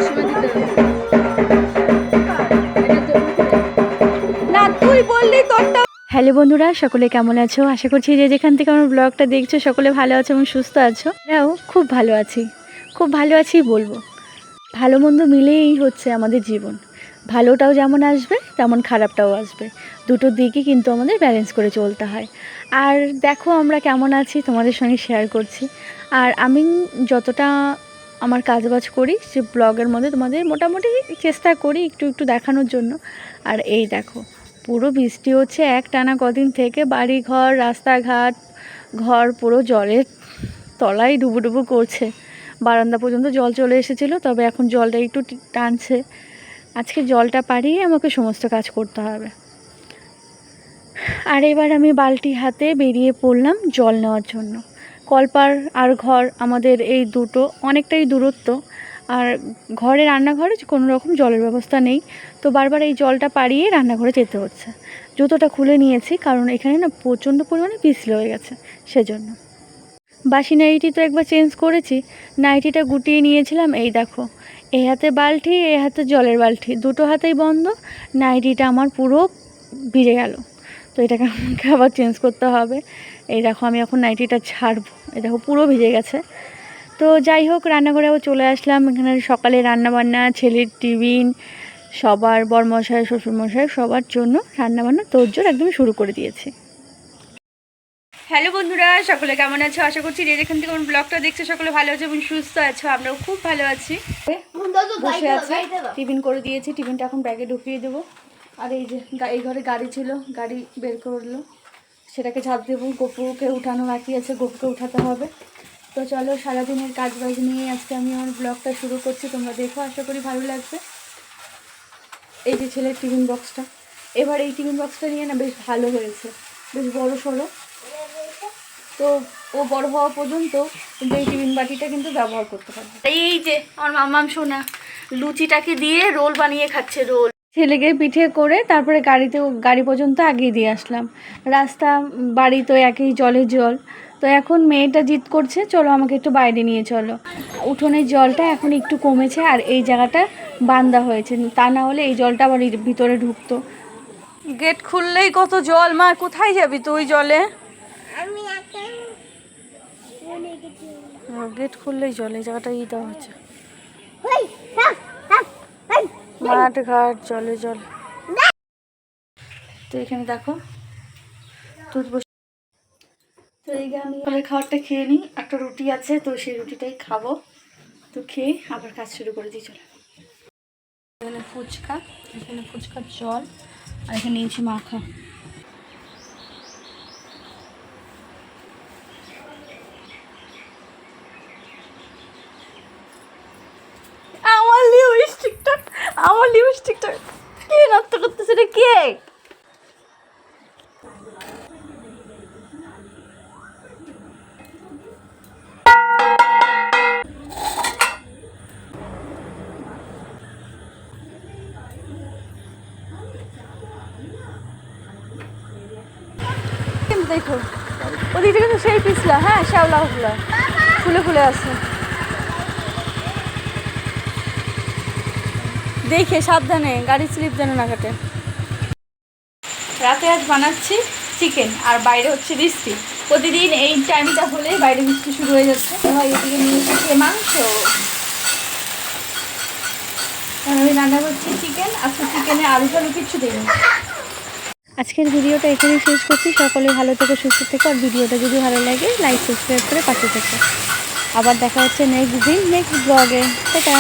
সময় দিতে হবে না, তুই বললি তোরটা। হ্যালো বন্ধুরা, সকলে কেমন আছো? আশা করছি যে যেখান থেকে আমার ব্লগটা দেখছো সকলে ভালো আছো এবং সুস্থ আছো। আমরাও খুব ভালো আছি, খুব ভালো আছি বলবো। ভালো মন্দ মিলেই হচ্ছে আমাদের জীবন। ভালোটাও যেমন আসবে তেমন খারাপটাও আসবে, দুটো দিকই কিন্তু আমাদের ব্যালেন্স করে চলতে হয়। আর দেখো আমরা কেমন আছি তোমাদের সঙ্গে শেয়ার করছি। আর আমি যতটা আমার কাজবাজ করি সে ব্লগের মধ্যে তোমাদের মোটামুটি চেষ্টা করি একটু একটু দেখানোর জন্য। আর এই দেখো পুরো বৃষ্টি হচ্ছে একটানা কদিন থেকে, বাড়ি ঘর রাস্তাঘাট ঘর পুরো জলের তলায় ডুবুডুবু করছে। বারান্দা পর্যন্ত জল চলে এসেছিলো, তবে এখন জলটা একটু টানছে। আজকে জলটা পাড়িয়ে আমাকে সমস্ত কাজ করতে হবে। আর এবার আমি বালতি হাতে বেরিয়ে পড়লাম জল নেওয়ার জন্য। কলপার আর ঘর আমাদের এই দুটো অনেকটাই দূরত্ব, আর ঘরে রান্নাঘরে কোনো রকম জলের ব্যবস্থা নেই, তো বারবার এই জলটা পাড়িয়ে রান্নাঘরে যেতে হচ্ছে। জুতোটা খুলে নিয়েছি কারণ এখানে না প্রচণ্ড পরিমাণে পিছলে হয়ে গেছে, সেজন্য। বাসি নাইটি তো একবার চেঞ্জ করেছি, নাইটিটা গুটিয়ে নিয়েছিলাম। এই দেখো এই হাতে বালতি এই হাতে জলের বালতি, দুটো হাতেই বন্ধ। নাইটিটা আমার পুরো ভিজে গেল, তো এটাকে আমাকে আবার চেঞ্জ করতে হবে। এই দেখো আমি এখন নাইটিটা ছাড়বো, এই দেখো পুরো ভিজে গেছে। তো যাই হোক রান্নাঘরে আবার চলে আসলাম। এখানে সকালে রান্নাবান্না, ছেলের টিফিন, সবার বরমশাই শ্বশুরমশাই সবার জন্য রান্নাবান্না তোড়জোড় একদমই শুরু করে দিয়েছি। হ্যালো বন্ধুরা, সকলে কেমন আছো? আশা করছি যে যেখান থেকে আমার ব্লগটা দেখছো সকলে ভালো আছো এবং সুস্থ আছো। আমরাও খুব ভালো আছি। বসে আছে, টিফিন করে দিয়েছি, টিফিনটা এখন ব্যাগে ঢুকিয়ে দেবো। আর এই যে এই ঘরে গাড়ি ছিল, গাড়ি বের করলো, সেটাকে ঝাঁপ দেবো। গপুকে উঠানো বাকি আছে, গপুকে উঠাতে হবে। তো চলো সারাদিনের কাজ বাজ নিয়ে আজকে আমি আমার ব্লগটা শুরু করছি, তোমরা দেখো, আশা করি ভালো লাগবে। এই যে ছেলের টিফিন বক্সটা, এবার এই টিফিন বক্সটা নিয়ে না বেশ ভালো হয়েছে, বেশ বড় সড়ো। তো ও বড় হওয়া পর্যন্ত কিন্তু এই টিফিন বাটিটা কিন্তু ব্যবহার করতে পারবে। এই যে আমার মামাম সোনা লুচিটাকে দিয়ে রোল বানিয়ে খাচ্ছে, রোল। ছেলেকে পিঠে করে তারপরে গাড়ি পর্যন্ত আগিয়ে দিয়ে আসলাম। রাস্তা বাড়ি তো একই, জলের জল। তো এখন মেয়েটা জিদ করছে চলো আমাকে একটু বাইরে নিয়ে চলো। উঠোনের জলটা এখন একটু কমেছে আর এই জায়গাটা বান্ধা হয়েছে, তা না হলে এই জলটা আবার ভিতরে ঢুকতো। গেট খুললেই কত জল, মা কোথায় যাবি তুই জলে? গেট খুললেই জল, এই জায়গাটা দেওয়া হচ্ছে, মাঠ ঘাট জলে জল। তো এখানে দেখো দুধ বসে। তো আমি খাবারটা খেয়ে নিই, একটা রুটি আছে তো সেই রুটিটাই খাবো। তো খেয়ে আবার কাজ শুরু করে দিই চলো। এখানে ফুচকার জল, আর এখানে নিয়েছি মাখা। আমার লিপস্টিকটা কে নষ্ট করতেছে রে? কে? দেখো ওদিকে কিন্তু সেই পিছলা, হ্যাঁ শ্যাওলা ফুলে ফুলে আছে, দেখে সাবধানে, গাড়ি স্লিপ যেন না কাটে। রাতে আজ বানাচ্ছি চিকেন, আর বাইরে হচ্ছে বৃষ্টি। প্রতিদিন এই টাইমটা হলে বাইরে বৃষ্টি শুরু হয়ে যাচ্ছে। ভাই এদিকে নিয়ে এসেছে মাংস, আমি রান্না করছি চিকেন। আজকে চিকেনে আলু টালু কিচ্ছু দেয়নি। আজকের ভিডিওটা এখানেই শেষ করছি। সকলে ভালো থেকো, সুস্থ থেকো। আর ভিডিওটা যদি ভালো লাগে লাইক সাবস্ক্রাইব করে পাশে থেকো। আবার দেখা হচ্ছে নেক্সট দিন নেক্সট ব্লগে। টাটা।